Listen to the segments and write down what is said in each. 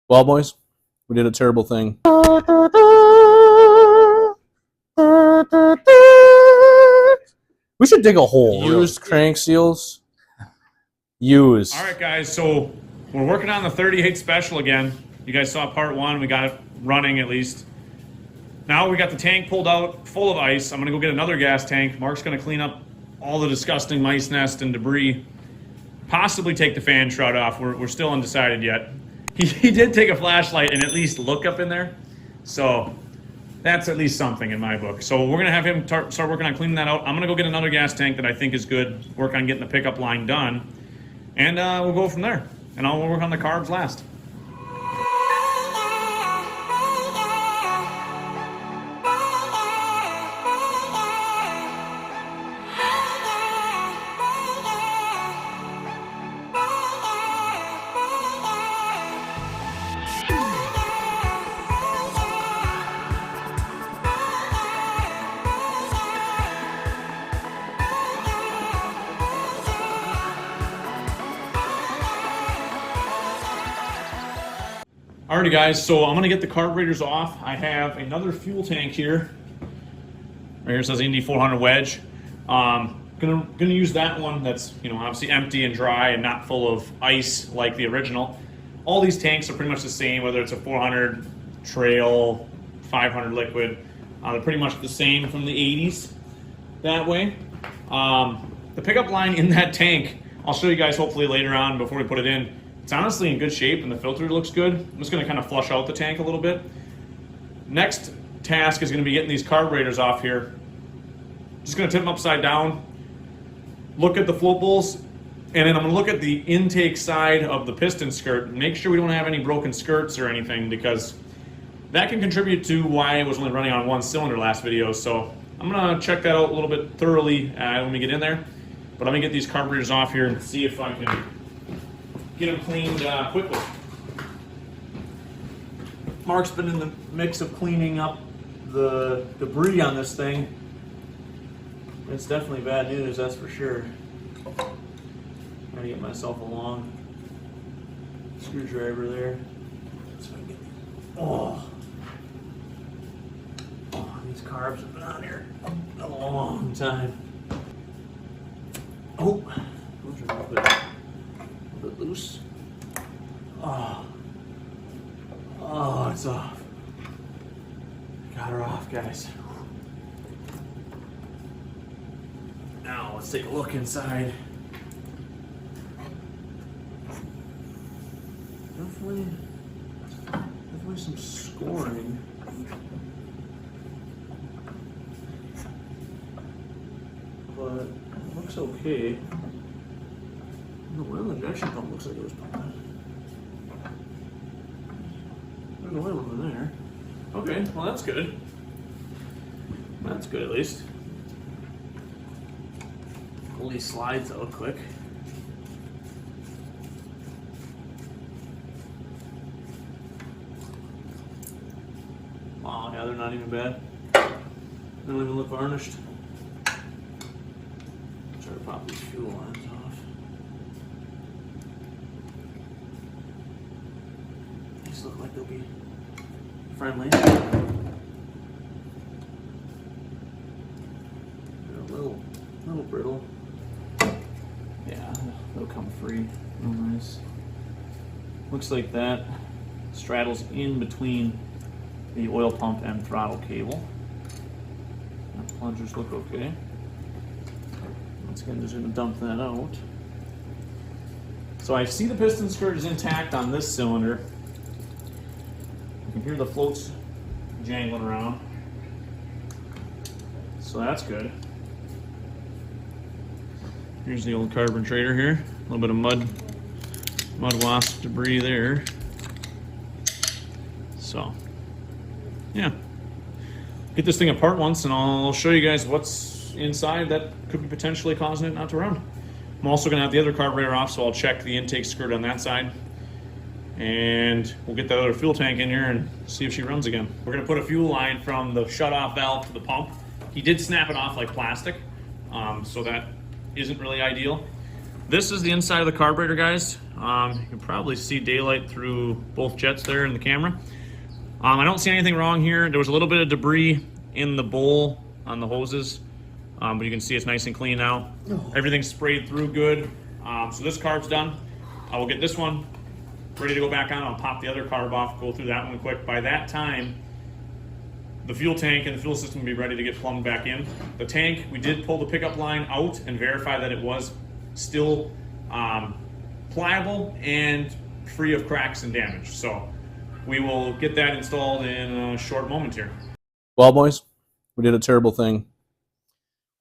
Well, boys, we did a terrible thing. We should dig a hole. Used crank seals. Used. All right, guys, so we're working on the 38 special again. You guys saw part one. We got it running at least. Now we got the tank pulled out full of ice. I'm going to go get another gas tank. Mark's going to clean up all the disgusting mice nest and debris. Possibly take the fan shroud off. We're still undecided yet. He did take a flashlight and at least look up in there. So that's at least something in my book. So we're going to have him start working on cleaning that out. I'm going to go get another gas tank that I think is good. Work on getting the pickup line done. And we'll go from there. And I'll work on the carbs last. Alrighty guys, so I'm gonna get the carburetors off. I have another fuel tank here. Right here it says Indy 400 wedge. Gonna use that one that's, you know, obviously empty and dry and not full of ice like the original. All these tanks are pretty much the same, whether it's a 400 trail, 500 liquid. They're pretty much the same from the 80s that way. The pickup line in that tank, I'll show you guys hopefully later on before we put it in. It's honestly in good shape and the filter looks good. I'm just gonna kind of flush out the tank a little bit. Next task is gonna be getting these carburetors off here. Just gonna tip them upside down, look at the float bowls, and then I'm gonna look at the intake side of the piston skirt. Make sure we don't have any broken skirts or anything, because that can contribute to why it was only running on one cylinder last video. So I'm gonna check that out a little bit thoroughly when we get in there. But let me get these carburetors off here and see if I can get them cleaned quickly. Mark's been in the mix of cleaning up the debris on this thing. It's definitely bad news, that's for sure. Trying to get myself a long screwdriver there. So I can get, oh, these carbs have been on here a long time. Oh, those are a little bit loose. Oh, it's off. Got her off, guys. Now let's take a look inside. Definitely some scoring. But it looks okay. The oil injection pump looks like it was pumping. There's oil in there. Okay, well that's good. That's good at least. Pull these slides out quick. Wow, yeah, they're not even bad. They don't even look varnished. Try to pop these fuel lines off. These look like they'll be friendly. They're a little brittle. Yeah, they'll come free. Real nice. Looks like that straddles in between the oil pump and throttle cable. The plungers look okay. Once again, just going to dump that out. So I see the piston skirt is intact on this cylinder. You can hear the floats jangling around. So that's good. Here's the old carburetor here. A little bit of mud wasp debris there. So, yeah. Get this thing apart once and I'll show you guys what's inside that could be potentially causing it not to run. I'm also gonna have the other carburetor off, so I'll check the intake skirt on that side. And we'll get that other fuel tank in here and see if she runs again. We're gonna put a fuel line from the shut-off valve to the pump. He did snap it off like plastic, so that isn't really ideal. this is the inside of the carburetor, guys. You can probably see daylight through both jets there in the camera. I don't see anything wrong here. There was a little bit of debris in the bowl on the hoses, but you can see it's nice and clean now. Everything's sprayed through good. So this carb's done. I will get this one ready to go back on. I'll pop the other carb off, go through that one quick. By that time, the fuel tank and the fuel system will be ready to get plumbed back in. The tank, we did pull the pickup line out and verify that it was still pliable and free of cracks and damage. So we will get that installed in a short moment here. Well, boys, we did a terrible thing.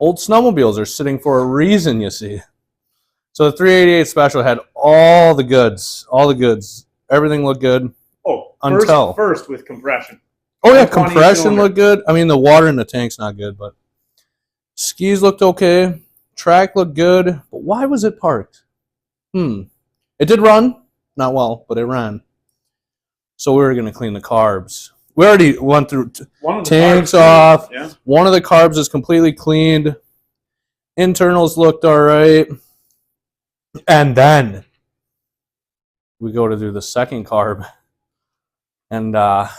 Old snowmobiles are sitting for a reason, you see. So the 388 Special had all the goods. Everything looked good. Oh, until first with compression. Oh yeah, compression looked good. I mean, the water in the tank's not good, but skis looked okay. Track looked good. But why was it parked? It did run. Not well, but it ran. So we were going to clean the carbs. We already went through tanks off. Yeah. One of the carbs is completely cleaned. Internals looked all right. And then we go to do the second carb. And I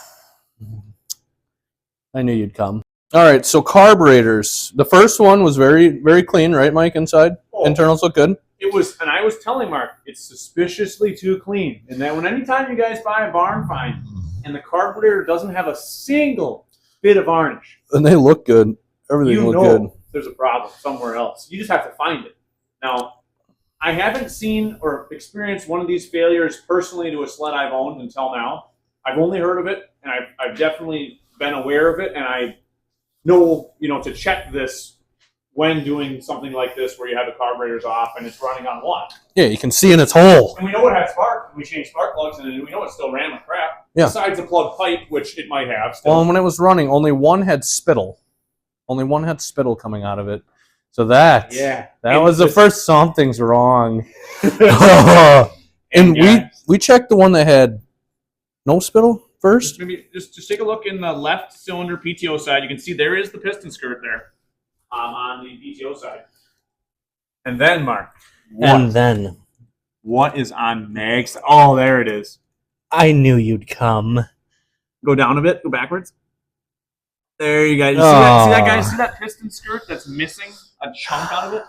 knew you'd come. All right, so carburetors. The first one was very, very clean, right, Mike, inside? Oh, internals look good. It was, and I was telling Mark, it's suspiciously too clean. And that when anytime you guys buy a barn find and the carburetor doesn't have a single bit of varnish. And they look good. Everything looked good. There's a problem somewhere else. You just have to find it. Now, I haven't seen or experienced one of these failures personally to a sled I've owned until now. I've only heard of it, and I've definitely been aware of it, and I know, to check this when doing something like this where you have the carburetors off and it's running on one. Yeah, you can see in its hole. And we know it had spark. We changed spark plugs, and we know it still ran like crap. Yeah. Besides the plug pipe, which it might have still. Well, and when it was running, only one had spittle. Only one had spittle coming out of it. So that was the first something's wrong. And we checked the one that had no spittle first. Just take a look in the left cylinder PTO side. You can see there is the piston skirt there on the PTO side. And then, Mark. What is on Mag's? Oh, there it is. I knew you'd come. Go down a bit. Go backwards. There you go. You see that, guys? See that piston skirt that's missing a chunk out of it?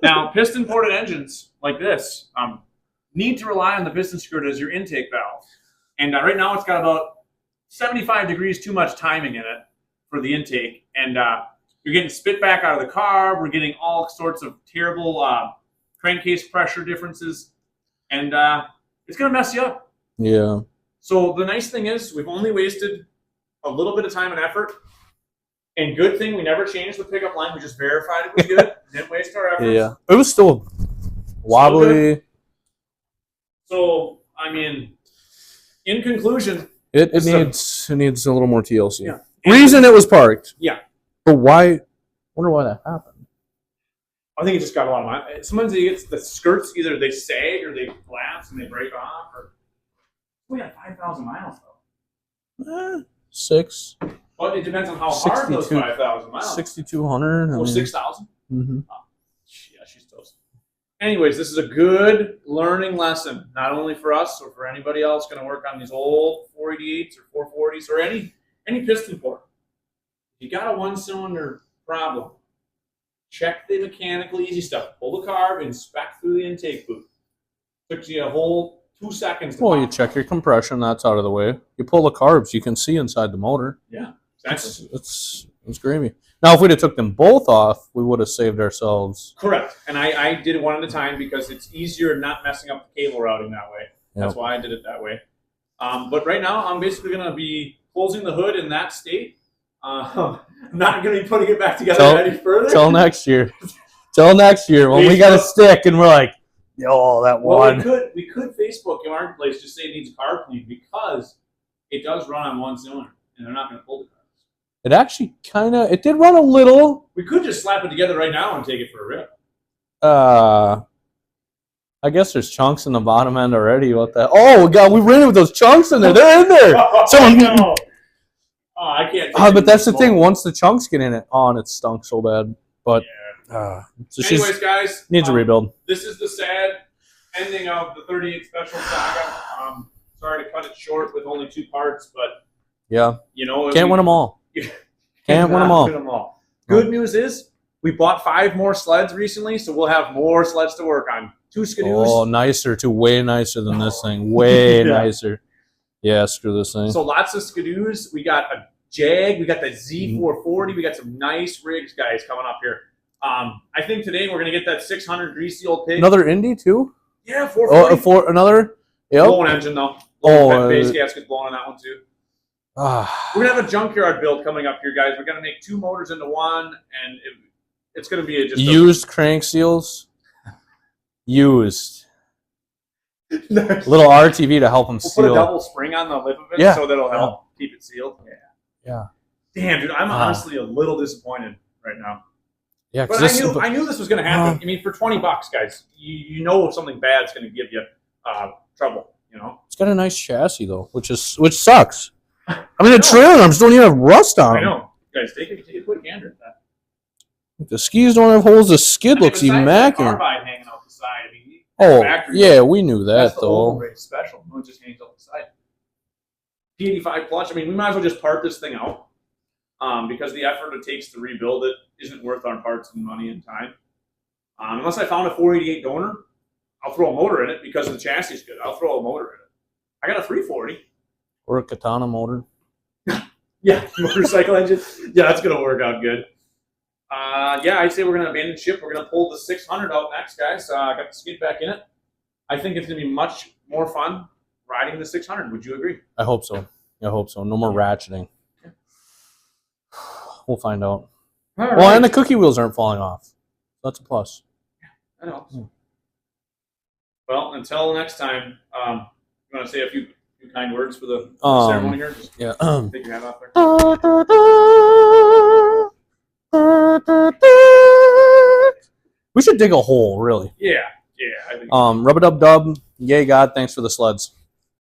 Now, piston-ported engines like this need to rely on the piston skirt as your intake valve. And right now it's got about 75 degrees too much timing in it for the intake. And you're getting spit back out of the carb. We're getting all sorts of terrible crankcase pressure differences. And it's going to mess you up. Yeah. So the nice thing is we've only wasted a little bit of time and effort. And good thing we never changed the pickup line. We just verified it was good. Didn't waste our efforts. Yeah. It was still wobbly. So, I mean, in conclusion, it needs a little more TLC. Yeah. Reason it was parked. Yeah. But why? Wonder why that happened. I think it just got a lot of money. Sometimes the skirts either they sag or they collapse and they break off. Or we got 5,000 miles though. 6. Well, it depends on how hard those 5,000 miles. 6,200. Or 6,000. Mm-hmm. Oh, yeah, she's toast. Anyways, this is a good learning lesson, not only for us or for anybody else going to work on these old 488s or 440s or any piston port. If you got a one-cylinder problem, check the mechanical easy stuff. Pull the carb, inspect through the intake boot. Took you a whole 2 seconds. Well, you check your compression. That's out of the way. You pull the carbs. You can see inside the motor. Yeah, exactly. It's gravy. Now, if we'd have took them both off, we would have saved ourselves. Correct. And I did it one at a time because it's easier not messing up the cable routing that way. That's why I did it that way. But right now, I'm basically going to be closing the hood in that state. I'm not going to be putting it back together any further. Till next year. Till next year when we got a stick and we're like, yo, that one. Well, we could Facebook in our place just say it needs a carb clean because it does run on one cylinder and they're not going to pull the carbs. It actually it did run a little. We could just slap it together right now and take it for a rip. I guess there's chunks in the bottom end already. What the? Oh God, we ran it with those chunks in there. They're in there. No. Oh, I can't. But that's the thing. Once the chunks get in it, and it stunk so bad. But So Anyways, guys, needs a rebuild. This is the sad ending of the 38 Special saga. Sorry to cut it short with only 2 parts, but yeah, you know, can't win them all. Can't win them all. Good news is we bought 5 more sleds recently, so we'll have more sleds to work on. 2 skidoos. Oh, nicer too. Way nicer than this thing. Way nicer. Yeah, screw this thing. So lots of skidoos. We got a Jag. We got the Z440. We got some nice rigs, guys, coming up here. I think today we're gonna get that 600 greasy old pig. Another Indy too? Yeah, 440. Oh, for another. Yep. Blowing engine though. Base gasket's blowing on that one too. We're gonna have a junkyard build coming up here, guys. We're gonna make 2 motors into one, and it's gonna be just used crank seals. Used. Little RTV to help them seal. Put a double spring on the lip of it, so that'll help keep it sealed. Yeah. Damn, dude, I'm honestly a little disappointed right now. Yeah, but I knew this was going to happen. I mean, for $20, guys, you know if something bad's going to give you trouble. You know, it's got a nice chassis though, which sucks. I mean, the trailer arms don't even have rust on them. I know, guys. Take a quick gander at that. The skis don't have holes. The skid looks immaculate. Carbide hanging out the side. I mean, yeah, we knew that though. That's the special. No, it just hangs out the side. P85 clutch. I mean, we might as well just part this thing out because the effort it takes to rebuild it isn't worth our parts and money and time. Unless I found a 488 donor, I'll throw a motor in it because the chassis is good. I'll throw a motor in it. I got a 340. Or a Katana motor. Yeah, motorcycle engine. Yeah, that's going to work out good. Yeah, I'd say we're going to abandon ship. We're going to pull the 600 out next, guys. I got the skid back in it. I think it's going to be much more fun riding the 600. Would you agree? I hope so. I hope so. No more ratcheting. We'll find out. Well, and the cookie wheels aren't falling off. That's a plus. Yeah, that helps. Well, until next time, you want to say a few kind words for the ceremony here? Just take your hat off there. We should dig a hole, really. Yeah. I think rub-a-dub-dub. Yay, God, thanks for the sleds.